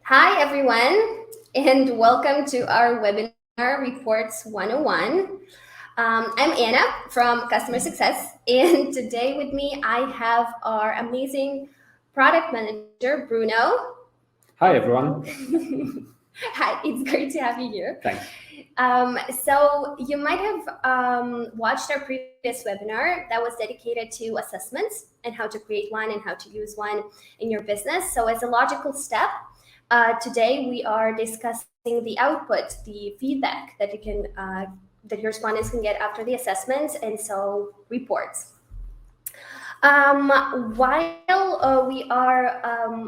Hi, everyone, and welcome to our webinar Reports 101. I'm Anna from Customer Success, and today with me I have our amazing product manager, Bruno. Hi, everyone. Hi, it's great to have you here. Thanks. So you might have watched our previous webinar that was dedicated to assessments and how to create one and how to use one in your business. So as a logical step, today we are discussing the output, the feedback that you can that your respondents can get after the assessments, and so reports. While we are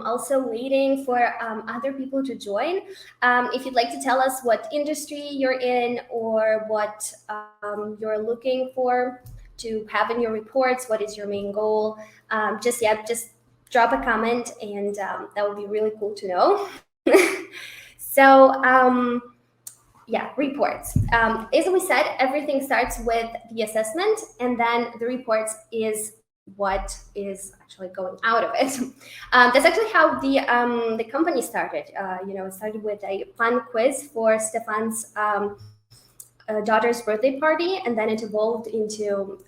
also waiting for other people to join, if you'd like to tell us what industry you're in or what you're looking for to have in your reports, what is your main goal, just drop a comment, and that would be really cool to know. So, reports. As we said, everything starts with the assessment, and then the reports is what is actually going out of it. That's actually how the company started. It started with a fun quiz for Stefan's daughter's birthday party, and then it evolved into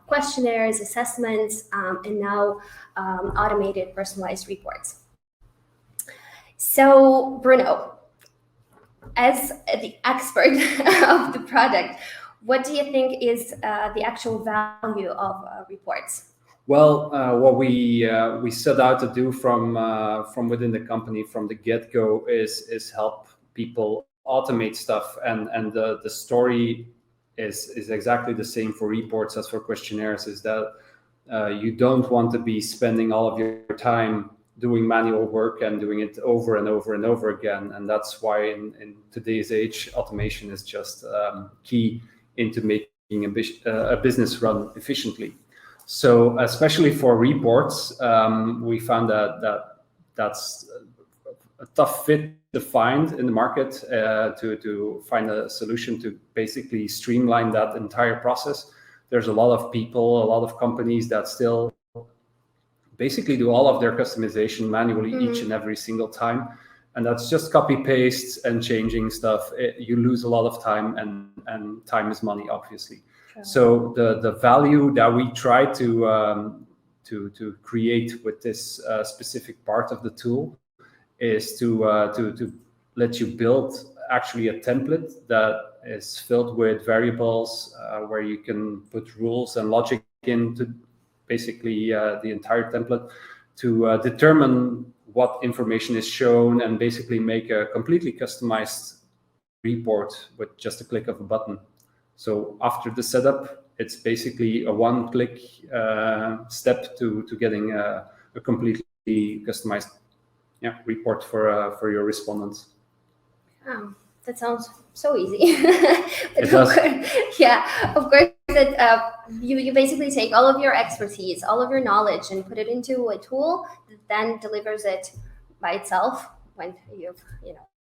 questionnaires, assessments, and now automated personalized reports. So, Bruno, as the expert of the product, what do you think is the actual value of reports? Well, what we set out to do from within the company from the get-go is help people automate stuff, and the story is exactly the same for reports as for questionnaires. Is that you don't want to be spending all of your time doing manual work and doing it over and over and over again, and that's why in today's age, automation is just key into making a business run efficiently. So especially for reports, we found that's a tough fit to find in the market, to find a solution to basically streamline that entire process. There's a lot of people, a lot of companies that still basically do all of their customization manually each and every single time. And that's just copy paste and changing stuff. You lose a lot of time, and time is money, obviously. Sure. So the value that we try to create with this specific part of the tool is to let you build actually a template that is filled with variables where you can put rules and logic into basically the entire template to determine what information is shown and basically make a completely customized report with just a click of a button. So after the setup, it's basically a one-click step to getting a completely customized report for your respondents. Oh, that sounds so easy. It does. Yeah, of course. That you basically take all of your expertise, all of your knowledge, and put it into a tool that then delivers it by itself when you've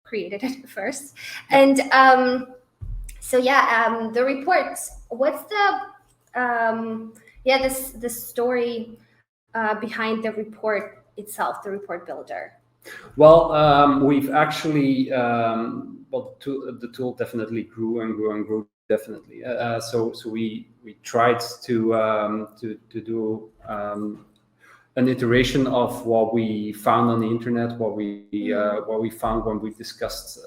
created it first. And the reports. What's the story behind the report itself, the report builder? Well, we've actually the tool definitely grew and grew and grew. Definitely. So we tried to do an iteration of what we found on the internet, what we found when we discussed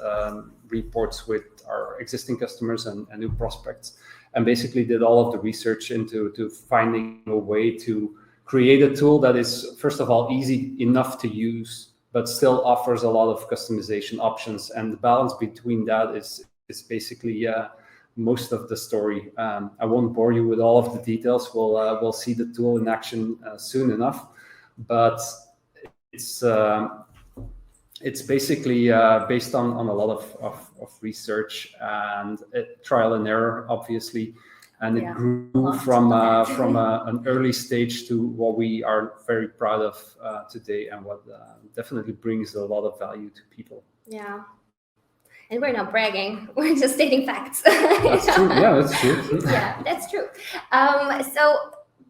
reports with our existing customers and new prospects, and basically did all of the research into finding a way to create a tool that is, first of all, easy enough to use, but still offers a lot of customization options. And the balance between that is basically most of the story. I won't bore you with all of the details. We'll see the tool in action soon enough, but it's basically based on a lot of research and trial and error, obviously, and it grew from an early stage to what we are very proud of today, and what definitely brings a lot of value to people. Yeah. And we're not bragging; we're just stating facts. That's true. Yeah, that's true. Yeah, that's true.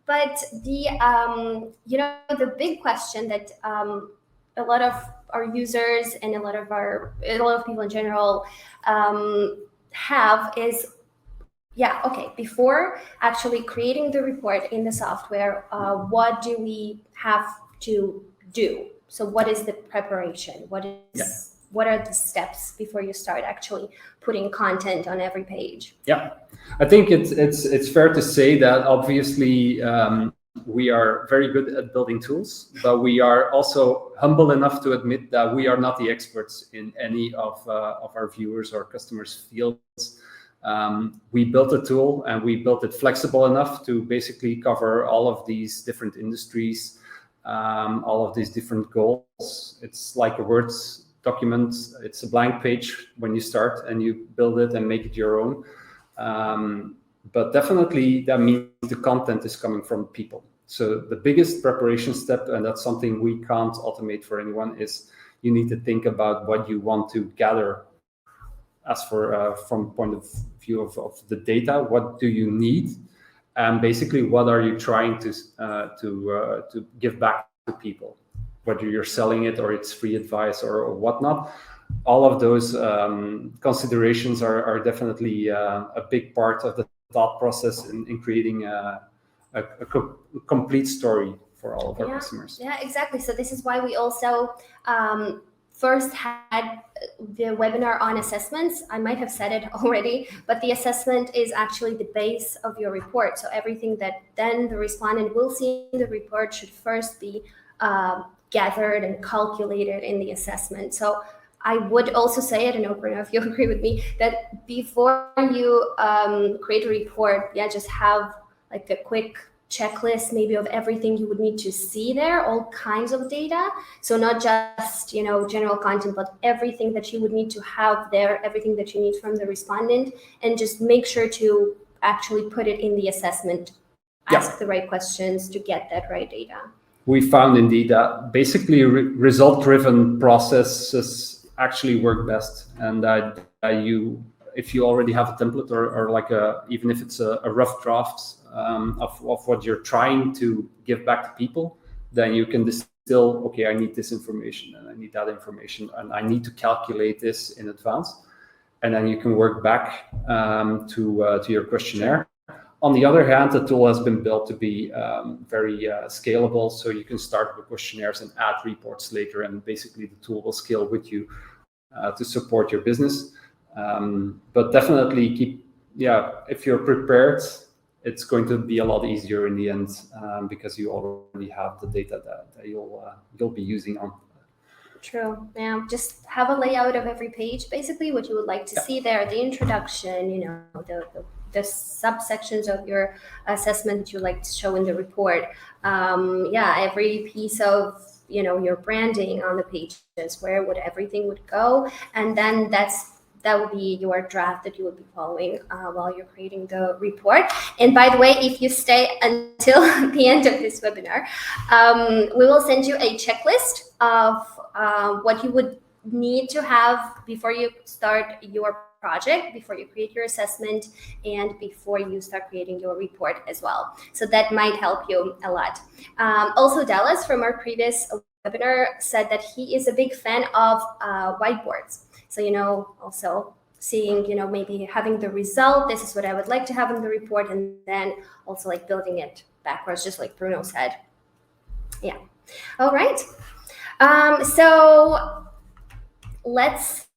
But the the big question that a lot of our users and a lot of people in general have is, yeah, okay, before actually creating the report in the software, what do we have to do? So what is the preparation? What are the steps before you start actually putting content on every page? Yeah, I think it's fair to say that obviously we are very good at building tools, but we are also humble enough to admit that we are not the experts in any of our viewers or customers' fields. We built a tool and we built it flexible enough to basically cover all of these different industries, all of these different goals. It's like a Word document. It's a blank page when you start and you build it and make it your own. But definitely that means the content is coming from people. So the biggest preparation step, and that's something we can't automate for anyone, is you need to think about what you want to gather as for from point of view of the data. What do you need? And basically, what are you trying to give back to people? Whether you're selling it or it's free advice or whatnot. All of those considerations are definitely a big part of the thought process in creating a complete story for all of our customers. Yeah, exactly. So this is why we also first had the webinar on assessments. I might have said it already, but the assessment is actually the base of your report. So everything that then the respondent will see in the report should first be gathered and calculated in the assessment. So I would also say, I don't know, Bruno, if you agree with me, that before you create a report, just have like a quick checklist maybe of everything you would need to see there, all kinds of data. So not just, general content, but everything that you would need to have there, everything that you need from the respondent, and just make sure to actually put it in the assessment, ask the right questions to get that right data. We found indeed that basically result-driven processes actually work best, and that if you already have a template or like even if it's a rough draft of what you're trying to give back to people, then you can distill, okay, I need this information and I need that information and I need to calculate this in advance, and then you can work back to your questionnaire. On the other hand, the tool has been built to be very scalable, so you can start with questionnaires and add reports later, and basically the tool will scale with you to support your business. But definitely if you're prepared, it's going to be a lot easier in the end because you already have the data that you'll be using on. True. Yeah. Just have a layout of every page, basically what you would like to see there, the introduction, the subsections of your assessment that you like to show in the report. Every piece of your branding on the pages, where would everything would go, and then that would be your draft that you would be following while you're creating the report. And by the way, if you stay until the end of this webinar, we will send you a checklist of what you would need to have before you start your project, before you create your assessment, and before you start creating your report as well. So that might help you a lot. Also, Dallas from our previous webinar said that he is a big fan of whiteboards. So, also seeing, maybe having the result, this is what I would like to have in the report, and then also like building it backwards, just like Bruno said. Yeah. All right. So let's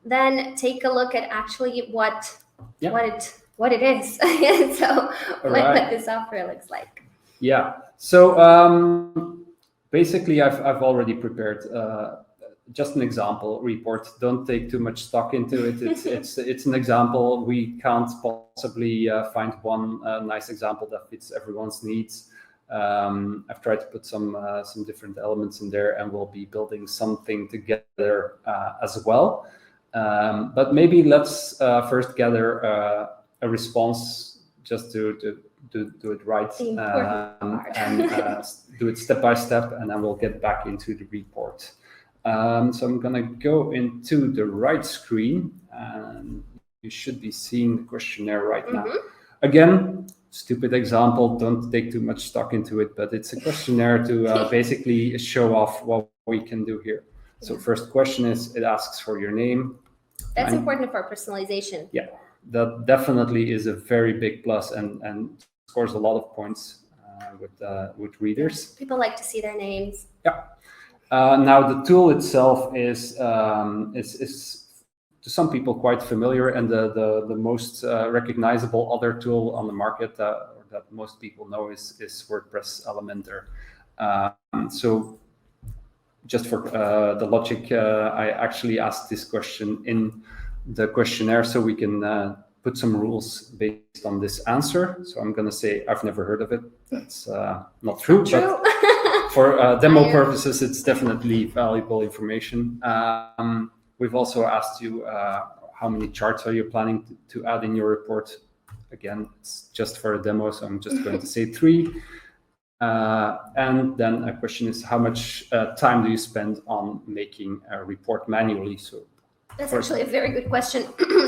then take a look at actually what it is. So what the software looks like. Yeah. So basically, I've already prepared just an example report. Don't take too much stock into it. It's an example. We can't possibly find one nice example that fits everyone's needs. I've tried to put some different elements in there, and we'll be building something together as well. But maybe let's first gather a response just to do it right and do it step by step, and then we'll get back into the report. So I'm gonna go into the right screen, and you should be seeing the questionnaire right now. Again, stupid example, don't take too much stock into it, but it's a questionnaire to basically show off what we can do here. So first question is, it asks for your name. That's important for personalization. Yeah, that definitely is a very big plus and scores a lot of points with readers. People like to see their names. Yeah. Now the tool itself is to some people quite familiar, and the most recognizable other tool on the market that most people know is WordPress Elementor. So just for the logic, I actually asked this question in the questionnaire so we can put some rules based on this answer. So I'm going to say I've never heard of it. That's not true, but for demo purposes, it's definitely valuable information. We've also asked you how many charts are you planning to add in your report. Again, it's just for a demo, so I'm just going to say 3. And then a question is, how much time do you spend on making a report manually? So that's actually a very good question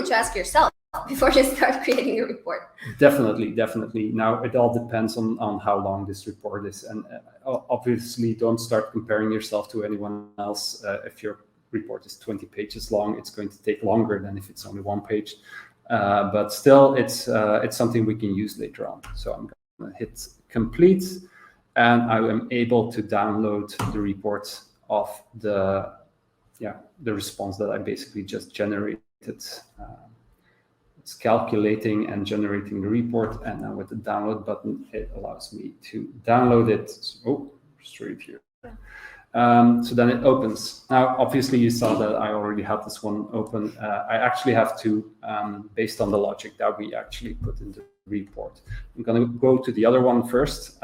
to ask yourself before you start creating a report. Definitely. Now, it all depends on how long this report is. And obviously, don't start comparing yourself to anyone else. If your report is 20 pages long, it's going to take longer than if it's only 1 page. But still, it's something we can use later on. So I'm going to hit complete, and I am able to download the report of the response that I basically just generated. It's calculating and generating the report, and now with the download button, it allows me to download it. So, straight here. So then it opens. Now, obviously, you saw that I already had this one open. I actually have to, based on the logic that we actually put in the report. I'm going to go to the other one first.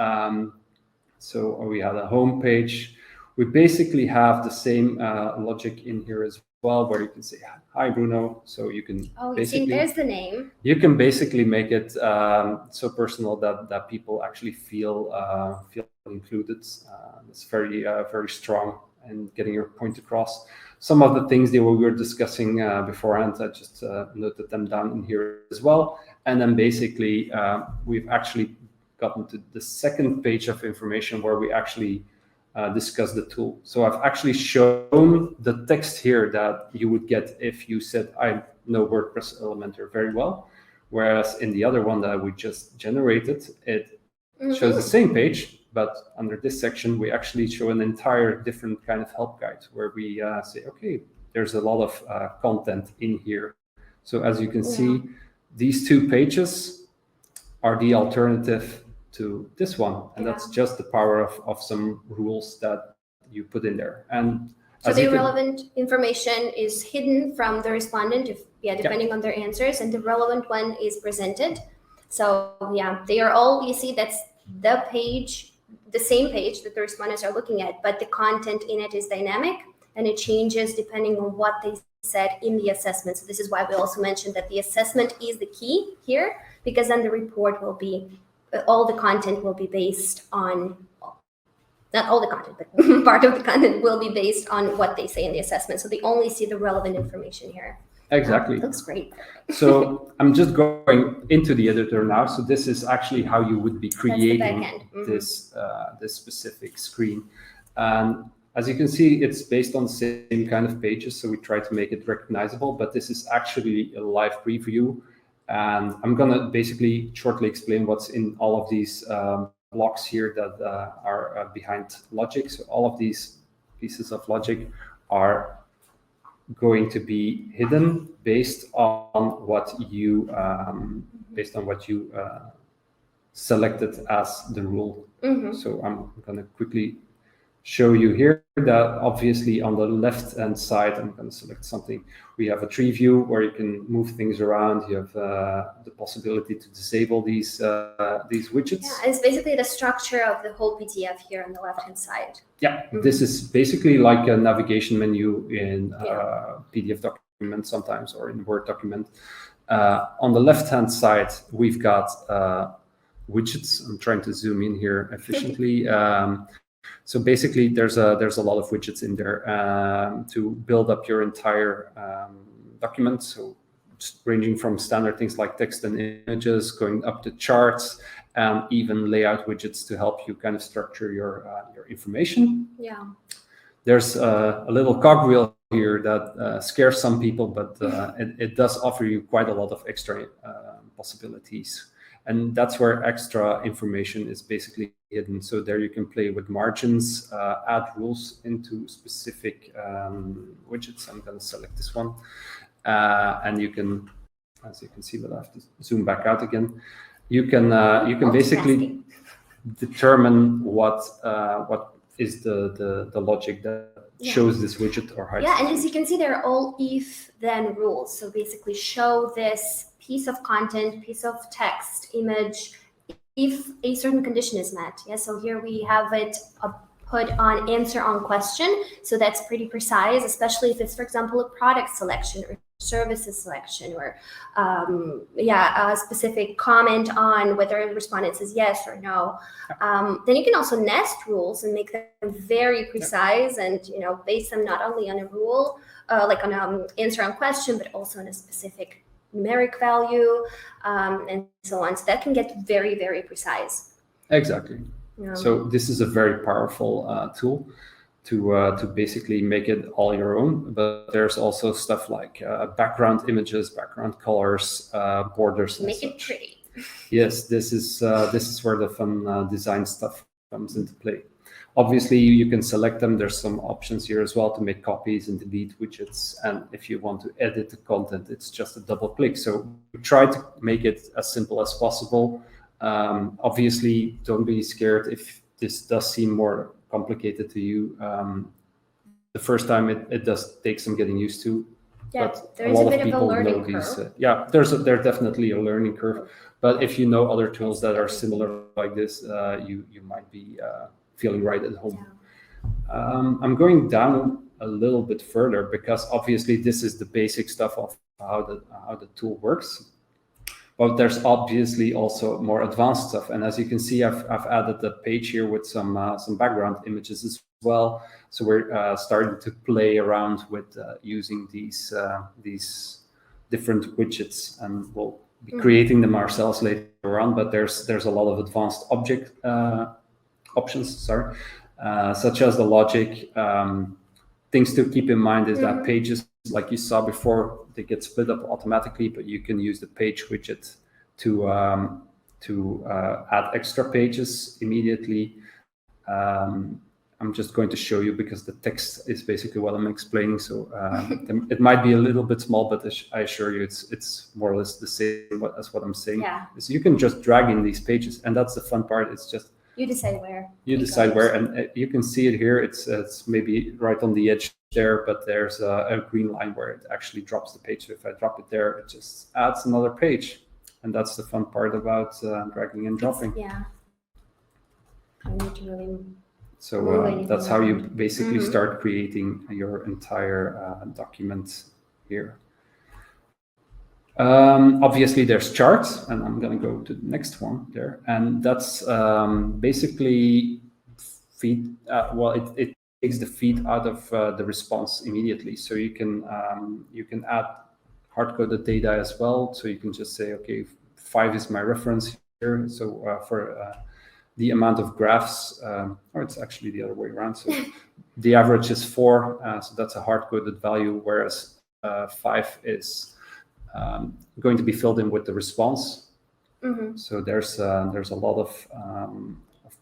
So we had a home page. We basically have the same logic in here as well, where you can say, hi, Bruno. So you can basically, there's the name. You can basically make it so personal that people actually feel included. It's very, very strong in getting your point across. Some of the things that we were discussing beforehand, I just noted them down in here as well. And then basically, we've actually gotten to the second page of information where we actually discuss the tool. So I've actually shown the text here that you would get if you said, I know WordPress Elementor very well. Whereas in the other one that we just generated, it shows the same page, but under this section, we actually show an entire different kind of help guide where we say, okay, there's a lot of content in here. So as you can see, these 2 pages are the alternative to this one, and that's just the power of some rules that you put in there. And so the relevant information is hidden from the respondent, depending on their answers, and the relevant one is presented. So they are all, you see, that's the page, the same page that the respondents are looking at, but the content in it is dynamic and it changes depending on what they said in the assessment. So this is why we also mentioned that the assessment is the key here, because then the report will be all the content will be based on, not all the content, but part of the content will be based on what they say in the assessment. So they only see the relevant information here. Exactly. Looks great. So I'm just going into the editor now. So this is actually how you would be creating this specific screen. And as you can see, it's based on the same kind of pages. So we try to make it recognizable, but this is actually a live preview. And I'm going to basically shortly explain what's in all of these blocks here that are behind logic. So all of these pieces of logic are going to be hidden based on what you selected as the rule. So I'm going to quickly show you here that obviously on the left-hand side, I'm going to select something. We have a tree view where you can move things around. You have the possibility to disable these widgets. Yeah, it's basically the structure of the whole PDF here on the left-hand side. Yeah, this is basically like a navigation menu in PDF document sometimes, or in Word document. On the left-hand side, we've got widgets. I'm trying to zoom in here efficiently. So basically, there's a lot of widgets in there to build up your entire document. So ranging from standard things like text and images, going up to charts, and even layout widgets to help you kind of structure your information. Yeah. There's a little cogwheel here that scares some people, but it does offer you quite a lot of extra possibilities. And that's where extra information is basically hidden. So there you can play with margins, add rules into specific widgets. I'm going to select this one. And you can, as you can see, but I have to zoom back out again. You can basically determine what is the logic that shows this widget or hides. Yeah, and as you can see, they're all if-then rules. So basically show this piece of content, piece of text, image, if a certain condition is met. Yeah, so here we have it put on answer on question. So that's pretty precise, especially if it's, for example, a product selection or services selection, or a specific comment on whether the respondent says yes or no. Then you can also nest rules and make them very precise, and base them not only on a rule, like on an answer on question, but also on a specific numeric value, and so on. So that can get very, very precise. Exactly. So this is a very powerful tool to basically make it all your own. But there's also stuff like background images, background colors, borders. Make it pretty. Yes, this is where the fun design stuff comes into play. Obviously, you can select them. There's some options here as well to make copies and delete widgets. And if you want to edit the content, it's just a double click. So we try to make it as simple as possible. Obviously, don't be scared if this does seem more complicated to you. The first time it does take some getting used to. Yeah, but there is a bit of a learning curve. There's definitely a learning curve. But if you know other tools that are similar like this, you might be feeling right at home. Yeah. I'm going down a little bit further because obviously this is the basic stuff of how the tool works. But there's obviously also more advanced stuff. And as you can see, I've added the page here with some background images as well. So we're starting to play around with using these different widgets, and we'll be creating them ourselves later on. But there's a lot of advanced object options, such as the logic. Things to keep in mind is that pages, like you saw before, they get split up automatically, but you can use the page widget to add extra pages immediately. I'm just going to show you because the text is basically what I'm explaining. So it might be a little bit small, but I assure you it's more or less the same as what I'm saying. Yeah. So you can just drag in these pages, and that's the fun part. It's just you decide where. And you can see it here. It's maybe right on the edge there, but there's a green line where it actually drops the page. So if I drop it there, it just adds another page, and that's the fun part about dragging and dropping. Yeah. I need to really. So that's how you basically start creating your entire document here. Obviously, there's charts, and I'm going to go to the next one there, and that's basically feed. It takes the feed out of the response immediately, so you can add hard-coded data as well. So you can just say, okay, 5 is my reference here. So for the amount of graphs, or it's actually the other way around. So the average is 4, so that's a hard-coded value, whereas 5 is going to be filled in with the response. So there's a lot of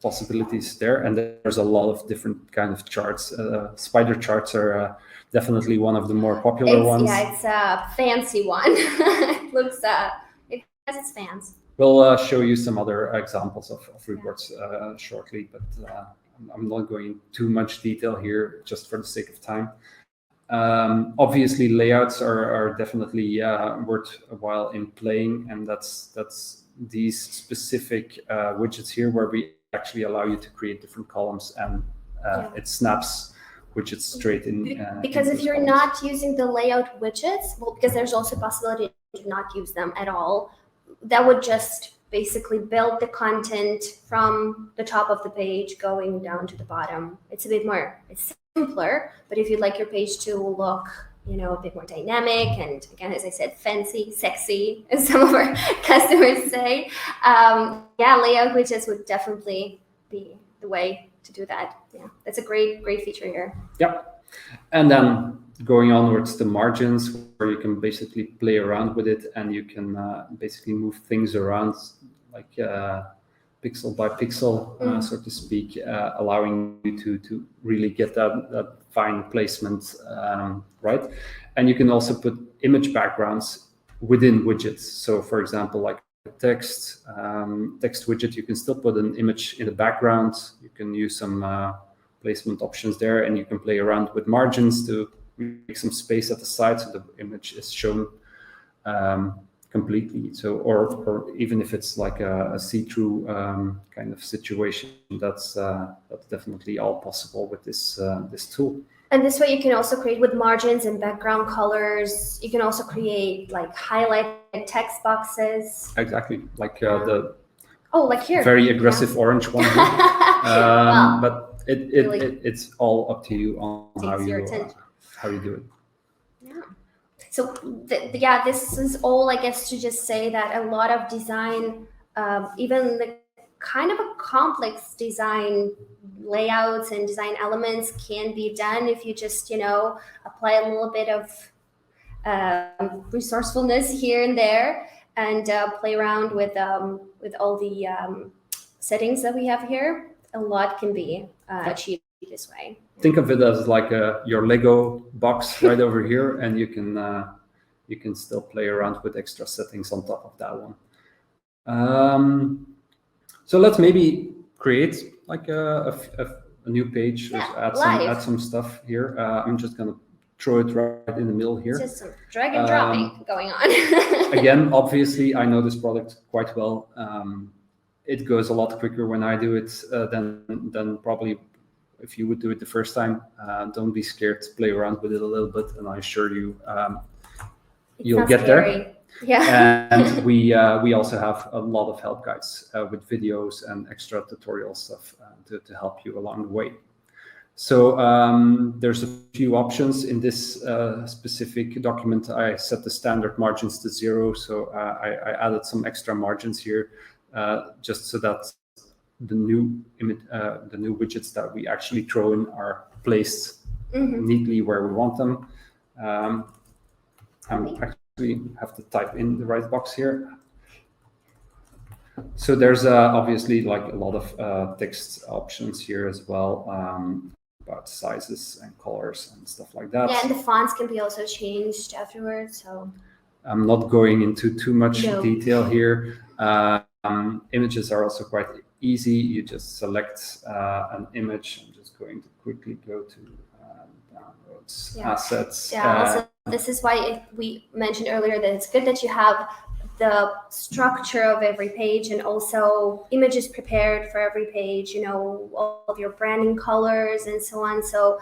possibilities there, and there's a lot of different kind of charts. Spider charts are definitely one of the more popular ones. Yeah, it's a fancy one. It looks it has its fans. We'll show you some other examples of reports shortly, but I'm not going too much detail here just for the sake of time. Obviously, layouts are definitely worthwhile in playing, and that's these specific widgets here where we actually allow you to create different columns, and it snaps widgets straight in. Because if you're not using the layout widgets, well, because there's also a possibility to not use them at all, that would just basically build the content from the top of the page going down to the bottom. It's a bit more, it's simpler, but if you'd like your page to look, a bit more dynamic, and again, as I said, fancy, sexy, as some of our customers say, layout widgets would definitely be the way to do that. Yeah, that's a great feature here. Yeah, and then going onwards to margins, where you can basically play around with it, and you can basically move things around like pixel by pixel, so to speak, allowing you to really get that fine placement right. And you can also put image backgrounds within widgets. So for example, like text widget, you can still put an image in the background. You can use some placement options there, and you can play around with margins to make some space at the side so the image is shown completely. So, or even if it's like a see-through kind of situation, that's definitely all possible with this tool. And this way you can also create with margins and background colors. You can also create like highlighted text boxes. Exactly, like like here. Very aggressive orange one. Wow. But it's all up to you on how you do it. Yeah. So this is all, I guess, to just say that a lot of design, even the kind of a complex design layouts and design elements can be done if you just, apply a little bit of resourcefulness here and there, and play around with all the settings that we have here. A lot can be achieved this way. Think of it as like your Lego box right over here, and you can still play around with extra settings on top of that one. So let's maybe create like a new page, add some stuff here. I'm just gonna throw it right in the middle here. Just some drag and dropping going on. Again, obviously, I know this product quite well. It goes a lot quicker when I do it than probably if you would do it the first time. Don't be scared to play around with it a little bit, and I assure you, you'll get there. Yeah. And we also have a lot of help guides with videos and extra tutorial stuff to help you along the way. So there's a few options in this specific document. I set the standard margins to 0, so I added some extra margins here just so that the new widgets that we actually throw in are placed neatly where we want them. We have to type in the right box here. So there's obviously like a lot of text options here as well, about sizes and colors and stuff like that. Yeah, and the fonts can be also changed afterwards. So I'm not going into too much detail here. Images are also quite easy. You just select an image. I'm just going to quickly go to downloads, assets. Yeah, also this is why we mentioned earlier that it's good that you have the structure of every page and also images prepared for every page, all of your branding colors and so on. So,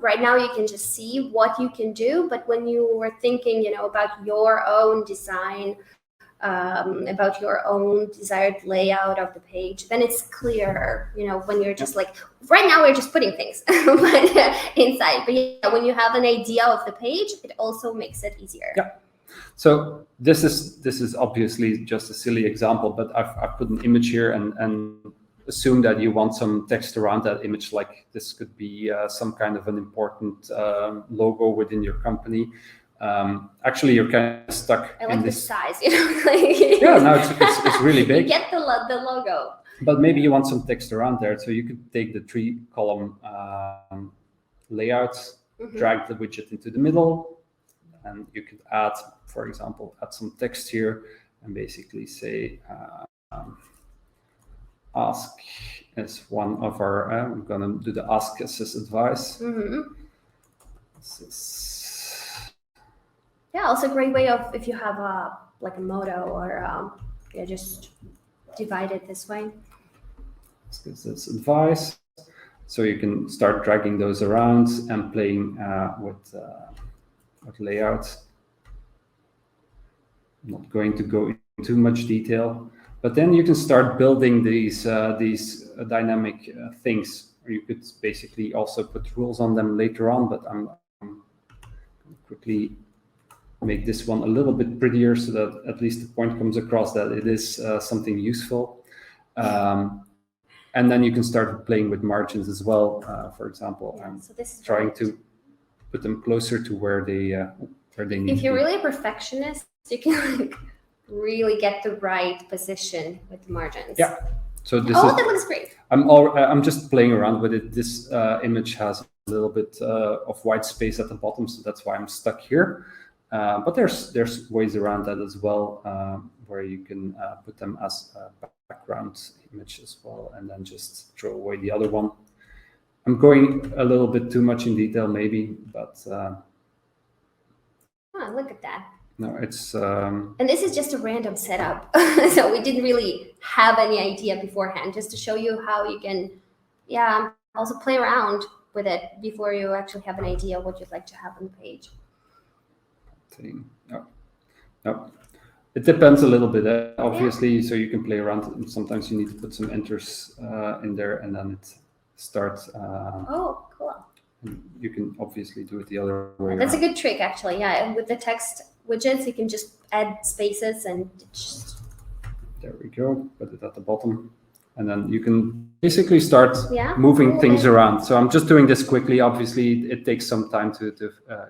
right now you can just see what you can do, but when you were thinking, about your own design, about your own desired layout of the page, then it's clearer, when you're just like, right now we're just putting things inside, but when you have an idea of the page, it also makes it easier. Yeah. So this is obviously just a silly example, but I've put an image here and assume that you want some text around that image, like this could be some kind of an important logo within your company. Actually, you're kind of stuck in this size, Yeah, no, it's really big. You get the logo. But maybe you want some text around there, so you could take the 3-column layout, drag the widget into the middle, and you could add, for example, some text here and basically say, ask is one of our, I'm going to do the ask as advice. Yeah, also a great way of, if you have a motto or just divide it this way. This is advice. So you can start dragging those around and playing with layouts. I'm not going to go into too much detail, but then you can start building these dynamic things. Or you could basically also put rules on them later on, but I'm going to quickly make this one a little bit prettier so that at least the point comes across that it is something useful. And then you can start playing with margins as well. For example, I'm so this is trying to put them closer to where they need. If you're really a perfectionist, you can like really get the right position with the margins. Yeah. So this that looks great. I'm just playing around with it. This image has a little bit of white space at the bottom, so that's why I'm stuck here. But there's ways around that as well, where you can put them as a background image as well, and then just throw away the other one. I'm going a little bit too much in detail, maybe, but look at that. No, it's and this is just a random setup, so we didn't really have any idea beforehand. Just to show you how you can, also play around with it before you actually have an idea what you'd like to have on the page. No. It depends a little bit, obviously. So you can play around. Sometimes you need to put some enters in there, and then it starts. Oh, cool. You can obviously do it the other way. That's a good trick, actually. Yeah, and with the text widgets, you can just add spaces and just... There we go. Put it at the bottom, and then you can basically start moving things around. So I'm just doing this quickly. Obviously, it takes some time to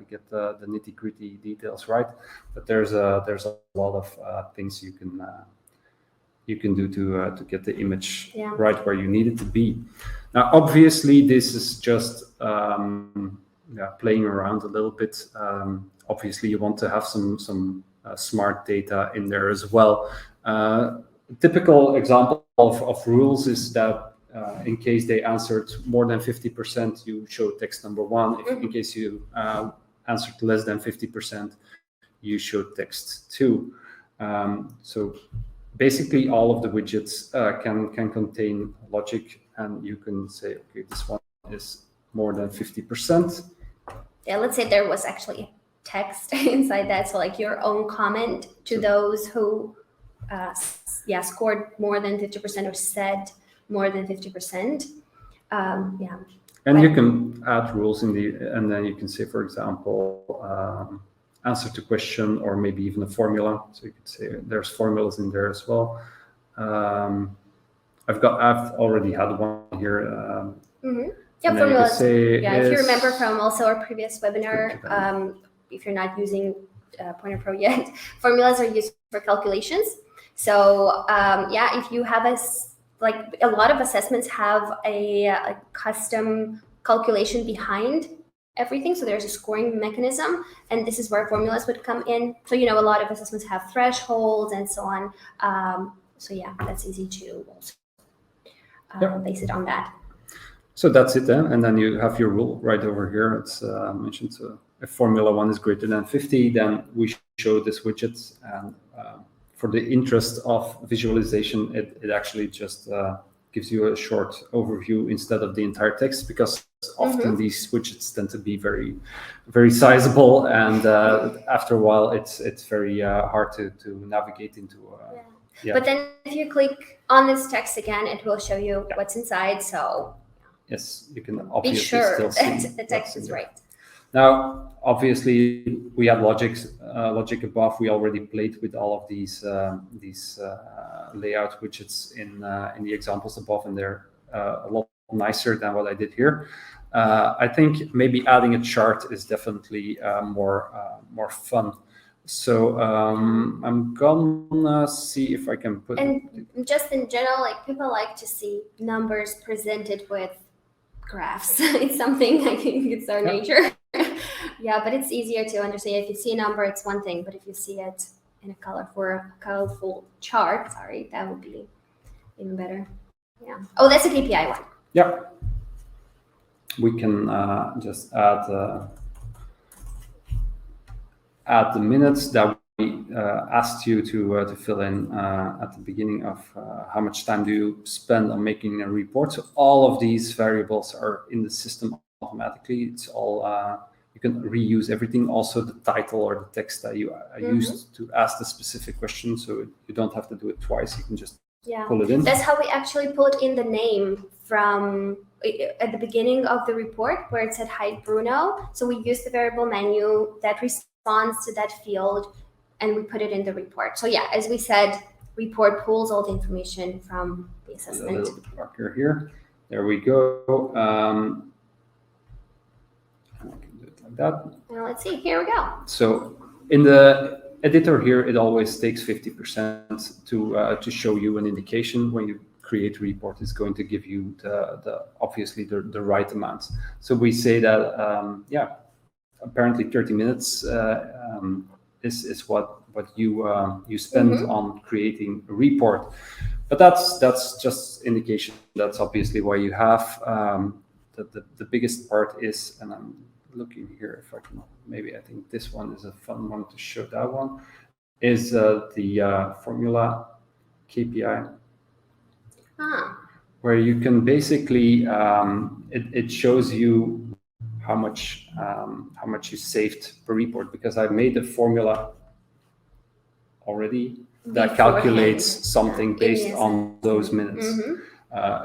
get the nitty-gritty details right, but there's a lot of things you can do to get the image right where you need it to be. Now, obviously, this is just playing around a little bit. Obviously, you want to have some smart data in there as well. Typical example of rules is that in case they answered more than 50%, you show text number 1. If in case you answered less than 50%, you show text 2. So basically, all of the widgets can contain logic, and you can say, okay, this one is more than 50%. Yeah, let's say there was actually text inside that, so like your own comment to those who scored more than 50% or said more than 50%. And you can add rules and then you can say, for example, answer to question, or maybe even a formula. So you could say there's formulas in there as well. I've already had one here. Formulas. If you remember from also our previous webinar, if you're not using Pointerpro yet, formulas are used for calculations. So if you have a lot of assessments have a custom calculation behind everything. So there's a scoring mechanism, and this is where formulas would come in. So, a lot of assessments have thresholds and so on. That's easy to also base it on that. So that's it then. And then you have your rule right over here. It's mentioned, so if formula 1 is greater than 50, then we show this widget. And for the interest of visualization, it actually just gives you a short overview instead of the entire text, because often these widgets tend to be very, very sizable, and after a while, it's very hard to navigate into. But then if you click on this text again, it will show you what's inside. So yes, you can obviously be sure still that see the text is right. Now, obviously, we have logic above. We already played with all of these layout widgets in the examples above, and they're a lot nicer than what I did here. I think maybe adding a chart is definitely more fun. So I'm gonna see if I can put. And just in general, like, people like to see numbers presented with graphs. It's something, I think it's our nature. But it's easier to understand. If you see a number, it's one thing, but if you see it in a colorful chart, that would be even better. Yeah. Oh, that's a KPI one. Yeah. We can just add the minutes that we asked you to fill in at the beginning of how much time do you spend on making a report. So all of these variables are in the system automatically. It's all you can reuse everything. Also, the title or the text that you used to ask the specific question, so you don't have to do it twice. You can just pull it in. That's how we actually put in the name from at the beginning of the report, where it said "Hi Bruno." So we used the variable menu that responds to that field, and we put it in the report. So as we said, report pulls all the information from the A assessment. little bit darker here. There we go. I can do it like that. Now let's see. Here we go. So in the editor here, it always takes 50% to show you an indication. When you create a report, it's going to give you obviously the right amount. So we say that apparently 30 minutes is what you spend on creating a report. But that's just indication. That's obviously why you have the biggest part is, and I'm looking here if I can, maybe I think this one is a fun one to show. That one is the formula KPI, where you can basically it shows you how much you saved per report, because I made a formula already that calculates something based on those minutes.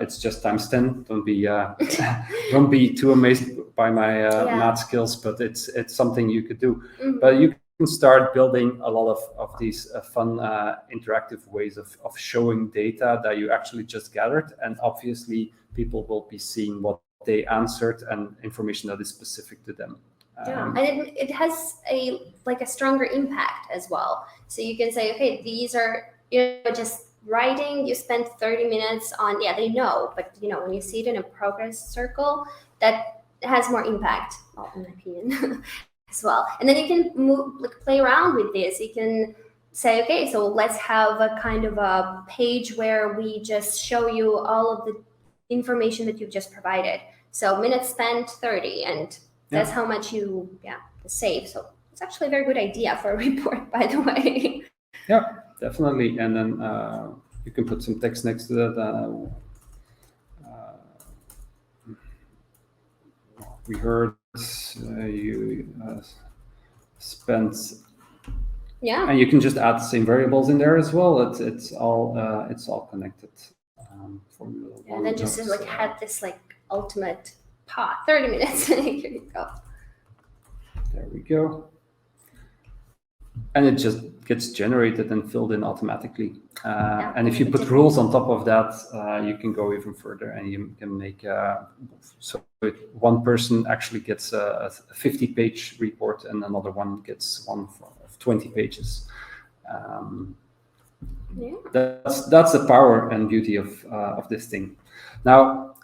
It's just times 10. Don't be too amazed by my math skills, but it's something you could do. But you can start building a lot of these fun interactive ways of showing data that you actually just gathered, and obviously people will be seeing what they answered and information that is specific to them. And it has a stronger impact as well. So you can say, okay, these are just writing. You spent 30 minutes on, they know, but when you see it in a progress circle, that has more impact, in my opinion, as well. And then you can play around with this. You can say, okay, so let's have a kind of a page where we just show you all of the information that you've just provided. So minutes spent 30, and that's how much you save. So it's actually a very good idea for a report, by the way. Yeah, definitely. And then you can put some text next to that. We heard you spent. Yeah. And you can just add the same variables in there as well. It's all connected. Formula and then just had this ultimate 30 minutes. Here you go. There we go. And it just gets generated and filled in automatically. And if you put rules on top of that, you can go even further, and you can make so one person actually gets a 50-page report, and another one gets one of 20 pages. That's the power and beauty of this thing. Now,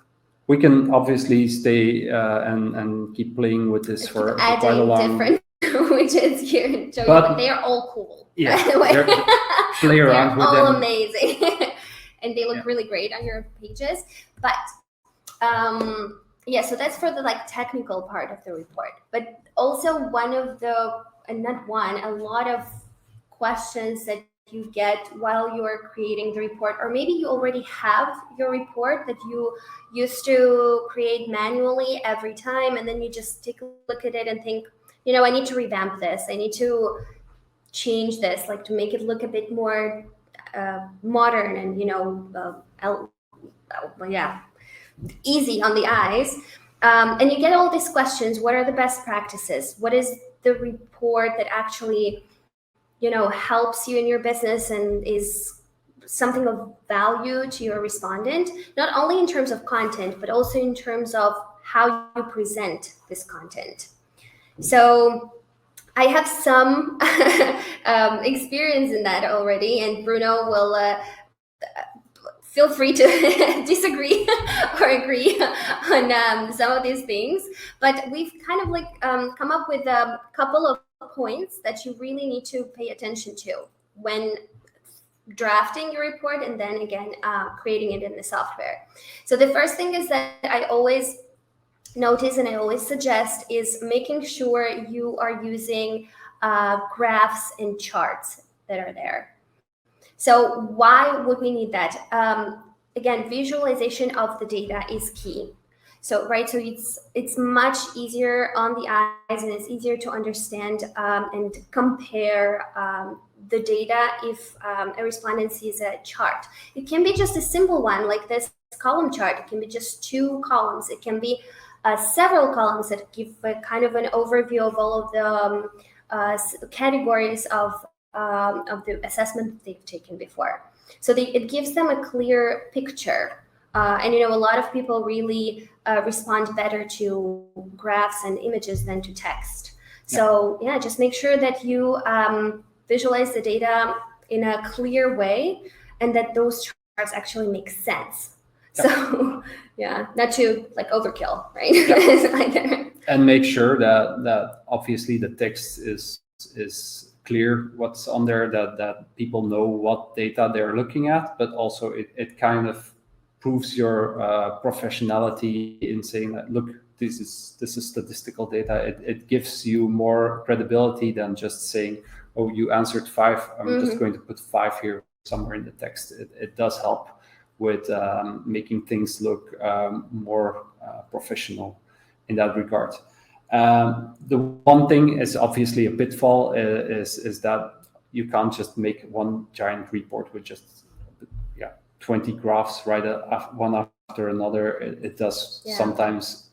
we can obviously stay and keep playing with this for quite a long. Different widgets here and show you, but they are all cool. Yeah, by the way. Play around with them. All amazing, and they look really great on your pages. But so that's for the technical part of the report. But also a lot of questions that you get while you're creating the report, or maybe you already have your report that you used to create manually every time, and then you just take a look at it and think, I need to revamp this. I need to change this, to make it look a bit more modern and easy on the eyes. And you get all these questions. What are the best practices? What is the report that actually helps you in your business and is something of value to your respondent, not only in terms of content, but also in terms of how you present this content. So I have some experience in that already, and Bruno will feel free to disagree or agree on some of these things. But we've kind of come up with a couple of points that you really need to pay attention to when drafting your report, and then again creating it in the software. So the first thing is that I always notice and I always suggest is making sure you are using graphs and charts that are there. So why would we need that? Again, visualization of the data is key. So it's much easier on the eyes, and it's easier to understand and compare the data if a respondent sees a chart. It can be just a simple one like this column chart. It can be just 2 columns. It can be several columns that give a kind of an overview of all of the categories of the assessment that they've taken before. So it gives them a clear picture. And a lot of people really respond better to graphs and images than to text. So yeah, just make sure that you visualize the data in a clear way, and that those charts actually make sense. So yeah, not to like overkill, right? And make sure that obviously the text is clear what's on there, that people know what data they're looking at, but also it kind of proves your professionality in saying that, look, this is statistical data. It gives you more credibility than just saying, oh, you answered 5, I'm just going to put 5 here somewhere in the text. It does help with making things look more professional in that regard. The one thing is obviously a pitfall is that you can't just make one giant report with just 20 graphs right one after another. It does sometimes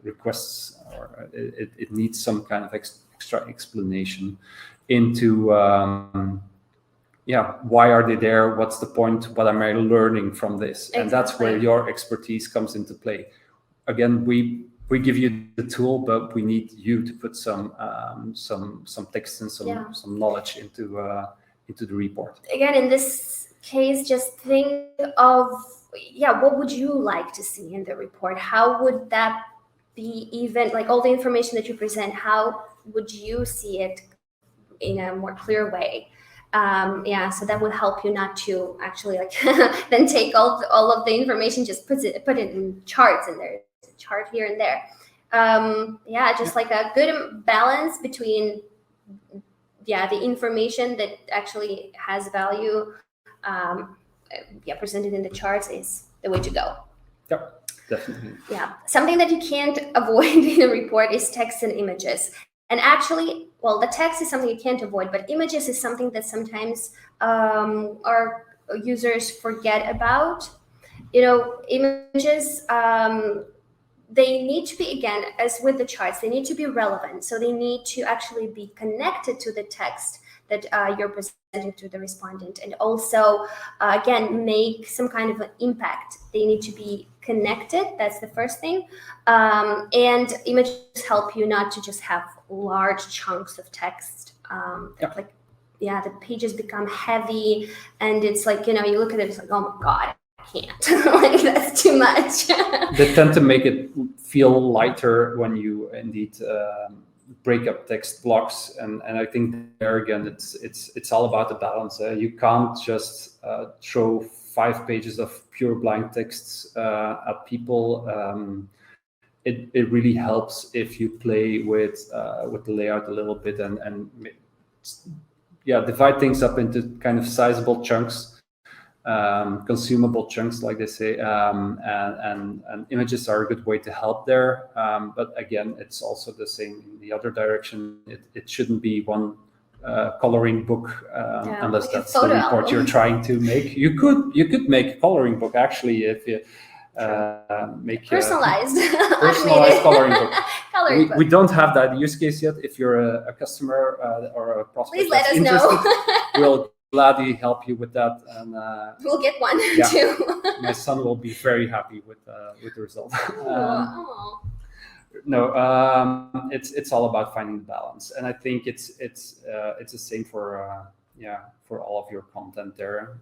requests, or it needs some kind of extra explanation into why are they there? What's the point? What am I learning from this? Exactly. And that's where your expertise comes into play. Again, we give you the tool, but we need you to put some text and some knowledge into the report. Again, in this case, just think of what would you like to see in the report? How would that be, even like all the information that you present, how would you see it in a more clear way? So that would help you not to actually then take all of the information, just put it in charts, and there's a chart here and there. Just like a good balance between the information that actually has value presented in the charts is the way to go. Yep, definitely. Yeah, something that you can't avoid in a report is text and images. And actually, well, the text is something you can't avoid, but images is something that sometimes our users forget about. Images, they need to be, again, as with the charts, they need to be relevant. So they need to actually be connected to the text that you're presenting to the respondent, and also, again, make some kind of an impact. They need to be connected. That's the first thing. And images help you not to just have large chunks of text. The pages become heavy, and it's like, you look at it, it's like, oh my God, I can't. That's too much. They tend to make it feel lighter when you indeed break up text blocks, and I think there again it's all about the balance. You can't just throw 5 pages of pure blank texts at people. It really helps if you play with the layout a little bit and divide things up into kind of sizable chunks, consumable chunks, like they say, and images are a good way to help there. But again, it's also the same in the other direction. It shouldn't be one coloring book, unless that's the report you're trying to make. You could make a coloring book actually if you make personalized coloring book. We don't have that use case yet. If you're a customer or a prospect, please let us know. We'll gladly help you with that, and we'll get one too. My son will be very happy with the result. It's all about finding the balance, and I think it's the same for all of your content there.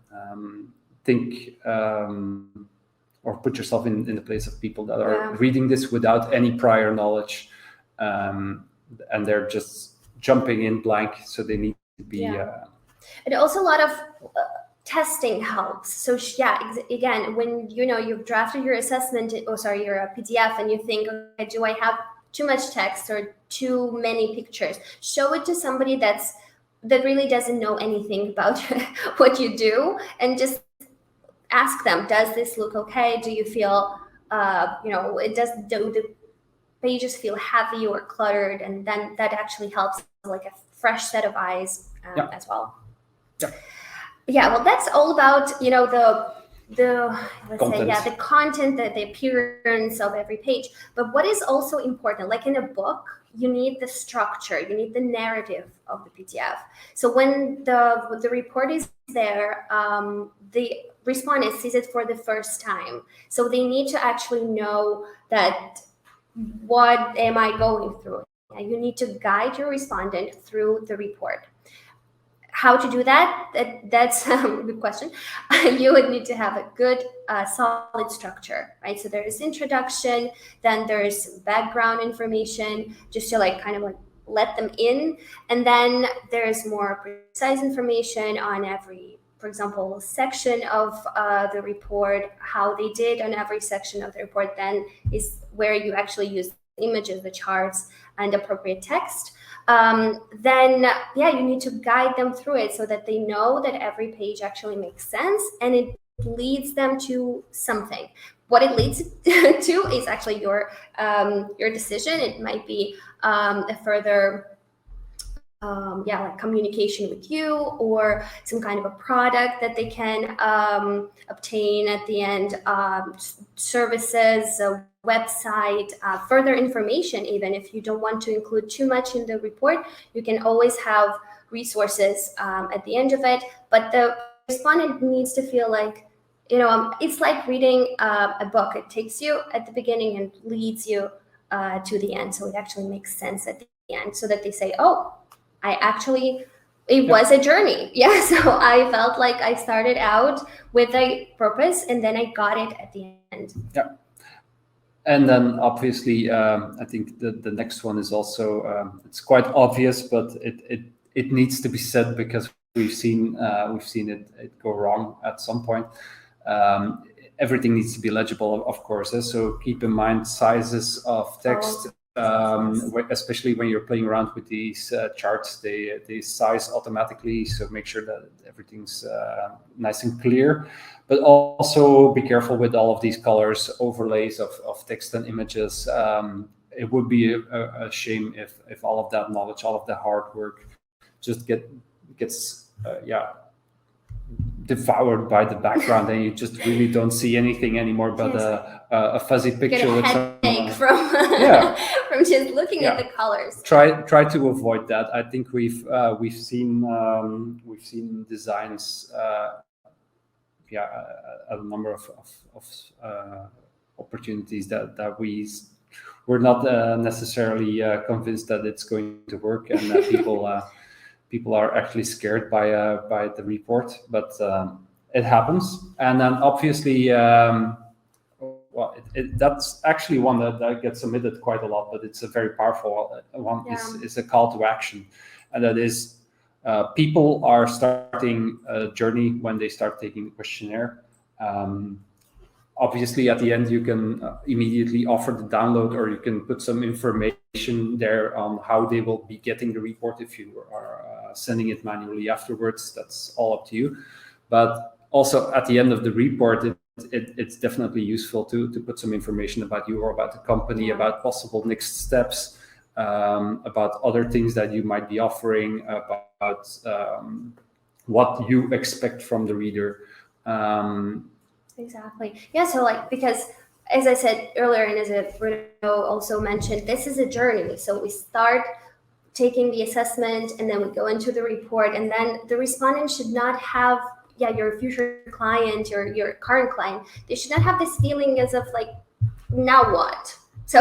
Think or put yourself in the place of people that are reading this without any prior knowledge, and they're just jumping in blank, so they need to be. And also a lot of testing helps. So again, when you've drafted your assessment, your PDF, and you think, okay, do I have too much text or too many pictures? Show it to somebody that really doesn't know anything about what you do, and just ask them, does this look okay? Do you feel, do the pages feel heavy or cluttered? And then that actually helps, like a fresh set of eyes as well. Well, that's all about the content, the appearance of every page. But what is also important, like in a book, you need the structure, you need the narrative of the PDF. So when the report is there, the respondent sees it for the first time. So they need to actually know that what am I going through? And you need to guide your respondent through the report. How to do that? That's a good question. You would need to have a good, solid structure, right? So there's introduction, then there's background information, just to like kind of like let them in, and then there's more precise information on every, for example, section of the report, how they did on every section of the report. Then is where you actually use images, the charts, and appropriate text. Then you need to guide them through it so that they know that every page actually makes sense and it leads them to something. What it leads to is actually your decision. It might be a further like communication with you, or some kind of a product that they can obtain at the end, services, a website, further information. Even if you don't want to include too much in the report, you can always have resources at the end of it. But the respondent needs to feel like, it's like reading a book. It takes you at the beginning and leads you to the end. So it actually makes sense at the end, so that they say, oh, it was a journey. Yeah. So I felt like I started out with a purpose and then I got it at the end. Yeah. And then obviously, I think the next one is also, it's quite obvious, but it needs to be said because we've seen it go wrong at some point. Everything needs to be legible, of course. So keep in mind sizes of text. Especially when you're playing around with these charts, they size automatically. So make sure that everything's nice and clear. But also be careful with all of these colors, overlays of text and images. It would be a shame if all of that knowledge, all of the hard work, just gets devoured by the background, and you just really don't see anything anymore but a fuzzy picture with some from just looking at the colors. Try to avoid that. I think we've seen designs a number of opportunities that we're not necessarily convinced that it's going to work, and that people are actually scared by the report, but it happens. And then obviously, that's actually one that gets submitted quite a lot, but it's a very powerful one. Is a call to action, and that is people are starting a journey when they start taking the questionnaire. Obviously, at the end, you can immediately offer the download, or you can put some information there on how they will be getting the report. If you are sending it manually afterwards, that's all up to you. But also at the end of the report, it's definitely useful to put some information about you or about the company, about possible next steps, about other things that you might be offering, about what you expect from the reader. Exactly. Yeah. So because as I said earlier, and as Bruno also mentioned, this is a journey. So we start taking the assessment, and then we go into the report, and then the respondent should not have, your future client, your current client, they should not have this feeling as of like, now what? So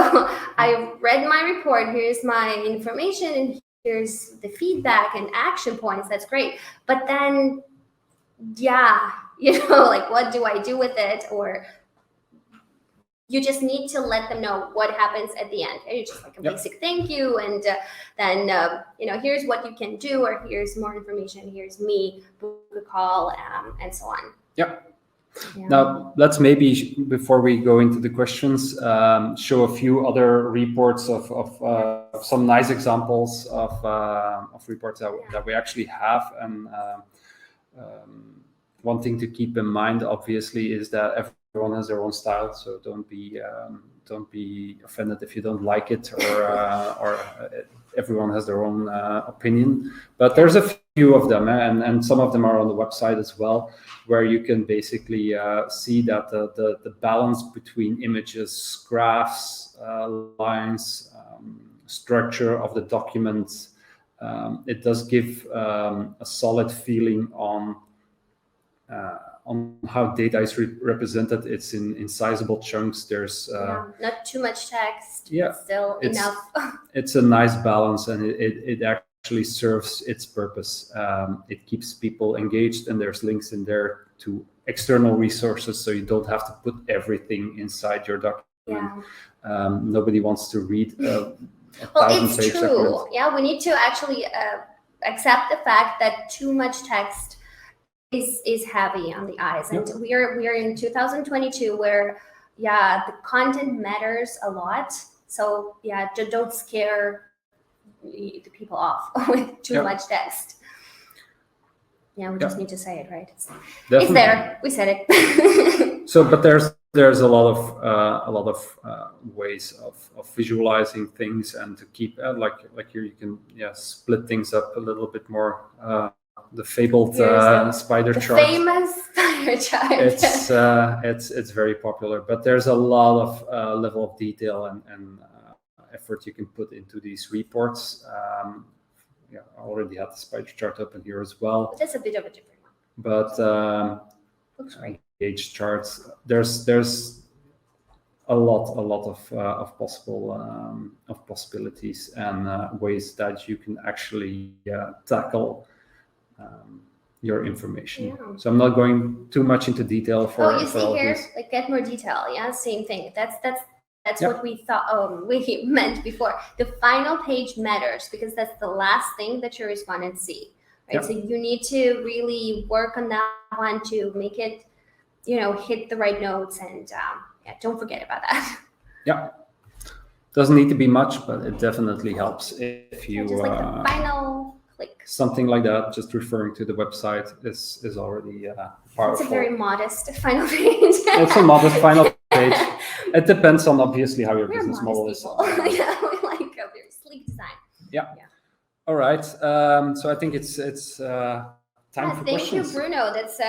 I read my report, here's my information, and here's the feedback and action points. That's great. But then, what do I do with it? Or you just need to let them know what happens at the end. It's just like a basic thank you, and then here's what you can do, or here's more information, here's me, book a call, and so on. Now let's maybe, before we go into the questions, show a few other reports of some nice examples of reports that we actually have. And one thing to keep in mind, obviously, is that everyone has their own style, so don't be offended if you don't like it, or everyone has their own opinion. But there's a few of them, and some of them are on the website as well, where you can basically see that the balance between images, graphs, lines, structure of the document, it does give a solid feeling on on how data is represented. It's in sizable chunks. There's not too much text. Yeah, still enough. It's a nice balance, and it actually serves its purpose. It keeps people engaged, and there's links in there to external resources, so you don't have to put everything inside your document. Nobody wants to read a well, it's page true. document. Yeah, we need to actually accept the fact that too much text is heavy on the eyes, and we are in 2022 where the content matters a lot. So don't scare the people off with too much text. We just need to say it, right? It's there. We said it. So, but there's a lot of ways of visualizing things, and to keep like here you can split things up a little bit more. The fabled spider chart. Famous spider chart. It's very popular, but there's a lot of level of detail and effort you can put into these reports. I already had the spider chart open here as well. But that's a bit of a different one. But looks great. Page charts. There's a lot of possibilities and ways that you can actually tackle your information. So I'm not going too much into detail for. Oh, you see here, like get more detail. Yeah, same thing. That's what we thought. We meant before. The final page matters because that's the last thing that your respondents see, right? So you need to really work on that one to make it, hit the right notes, and don't forget about that. Yeah, doesn't need to be much, but it definitely helps if you just like the final click. Something like that, just referring to the website is already powerful. It's a very modest final page. It's a modest final page. It depends on obviously how your business model is. We like a very sleek design. Yeah. All right. So I think it's time for questions. Thank you, Bruno. That's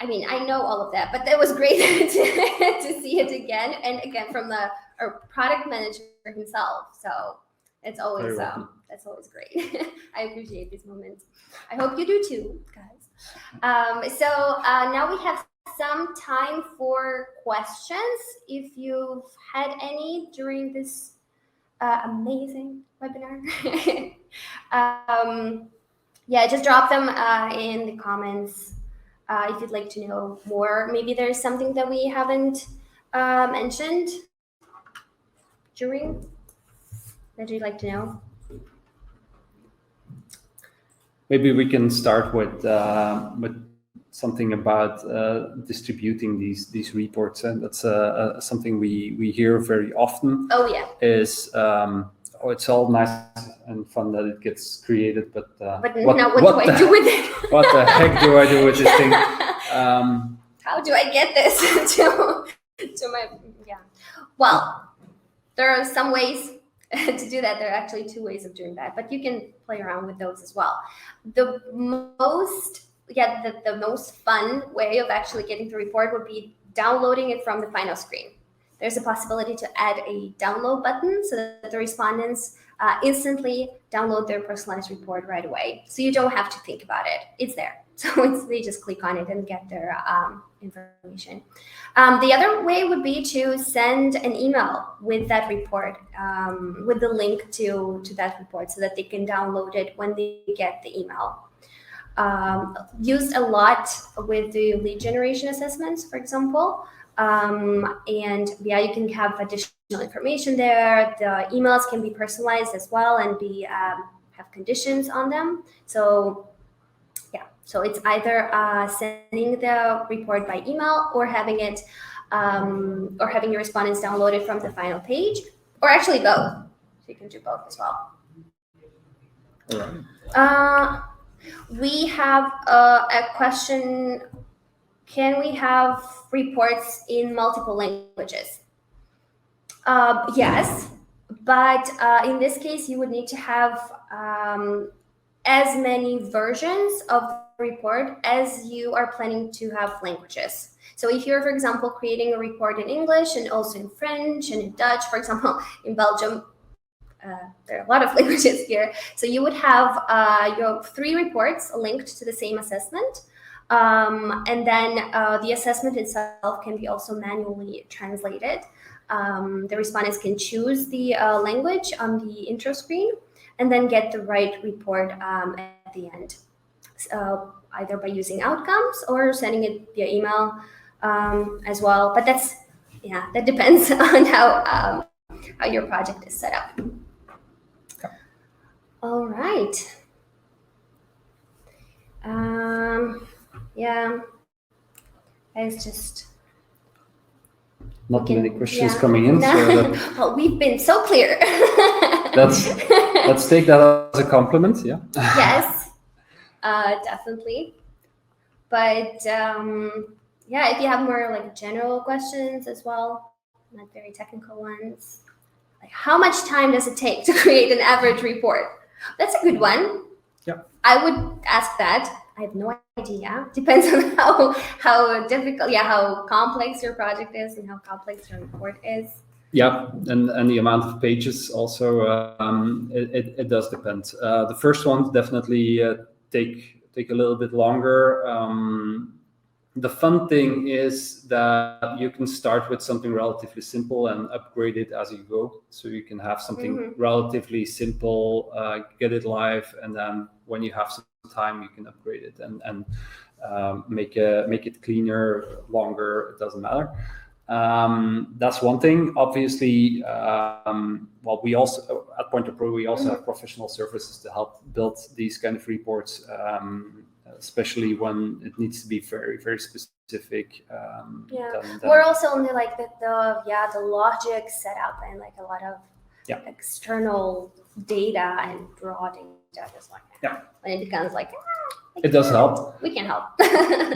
I know all of that, but that was great to see it again and again from our product manager himself. So it's always that's always great. I appreciate these moments. I hope you do too, guys. So now we have some time for questions. If you've had any during this amazing webinar, just drop them in the comments if you'd like to know more. Maybe there's something that we haven't mentioned during that you'd like to know. Maybe we can start with something about distributing these reports, and that's something we hear very often. Oh yeah. Is it's all nice and fun that it gets created, but what do I do with it? What the heck do I do with this thing? How do I get this to my Well, there are some ways to do that. There are actually two ways of doing that, but you can play around with those as well. The most fun way of actually getting the report would be downloading it from the final screen. There's a possibility to add a download button so that the respondents instantly download their personalized report right away. So you don't have to think about it. It's there. So they just click on it and get their information. The other way would be to send an email with that report, with the link to that report so that they can download it when they get the email. Used a lot with the lead generation assessments, for example. And you can have additional information there. The emails can be personalized as well and have conditions on them. So it's either sending the report by email or having it or having your respondents download it from the final page, or actually both. So you can do both as well. All right. We have a question. Can we have reports in multiple languages? Yes, but in this case, you would need to have as many versions of the report as you are planning to have languages. So if you're, for example, creating a report in English and also in French and in Dutch, for example, in Belgium, there are a lot of languages here. So you would have your 3 reports linked to the same assessment. And then the assessment itself can be also manually translated. The respondents can choose the language on the intro screen and then get the right report at the end, either by using outcomes or sending it via email as well. But that depends on how your project is set up. All right. Yeah, it's just not many questions coming in. So well, we've been so clear. let's take that as a compliment. Yeah. Yes, definitely. But yeah, if you have more like general questions as well, not very technical ones, like how much time does it take to create an average report? That's a good one. Yeah. I would ask that. I have no idea. Depends on how difficult, how complex your project is and how complex your report is. Yeah, and the amount of pages also, it does depend. The first one definitely take a little bit longer. The fun thing is that you can start with something relatively simple and upgrade it as you go. So you can have something relatively simple, get it live, and then when you have some time, you can upgrade it and make it cleaner, longer. It doesn't matter. That's one thing. Obviously, well, we also at Pointerpro we also have professional services to help build these kind of reports. Especially when it needs to be very, very specific. We're also on the logic set up and like a lot of external data and raw data, just like when it becomes like it does help. We can help.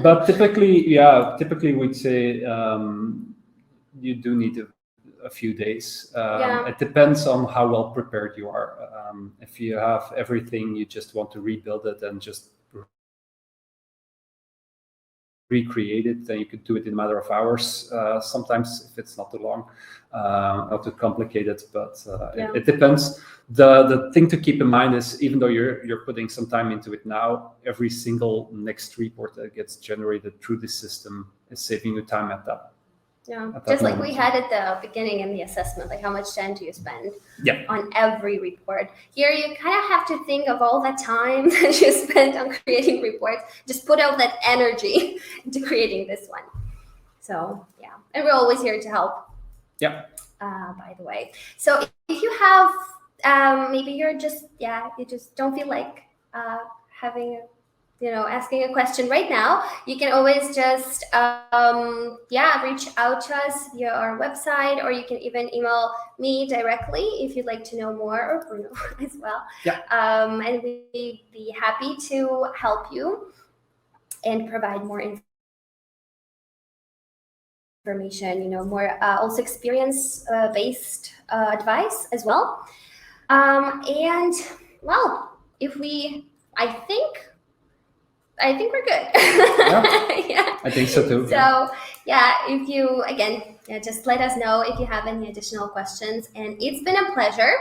But typically we'd say you do need a few days. It depends on how well prepared you are. If you have everything, you just want to rebuild it and just recreate it, then you could do it in a matter of hours. Sometimes if it's not too long, not too complicated, but it depends. The thing to keep in mind is even though you're putting some time into it now, every single next report that gets generated through the system is saving you time at that. Yeah, just like we had at the beginning in the assessment, like how much time do you spend on every report? Here you kind of have to think of all that time that you spent on creating reports, just put out that energy into creating this one. So yeah, and we're always here to help. Yeah. By the way, so if you have, maybe you're just, you just don't feel like having asking a question right now, you can always just reach out to us via our website, or you can even email me directly if you'd like to know more, or Bruno as well. And we'd be happy to help you and provide more information, more also experience based advice as well. And well, I think we're good. I think so too. So if you, again, just let us know if you have any additional questions. And it's been a pleasure.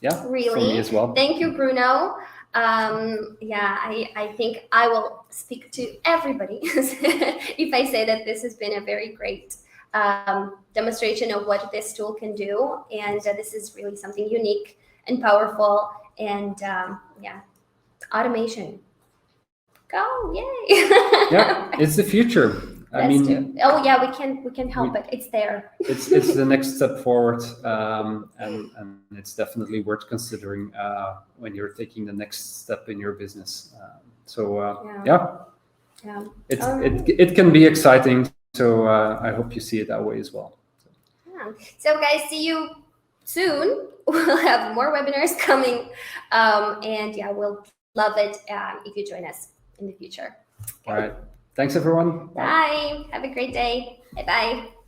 Yeah, really. For me as well. Thank you, Bruno. I think I will speak to everybody if I say that this has been a very great demonstration of what this tool can do. And this is really something unique and powerful. And automation. Go, yay! It's the future. I mean, we can help it. It's there. It's the next step forward, and it's definitely worth considering when you're taking the next step in your business. It can be exciting. So I hope you see it that way as well. So guys, see you soon. We'll have more webinars coming, and we'll love it if you join us in the future. All right. Thanks, everyone. Bye. Have a great day. Bye-bye.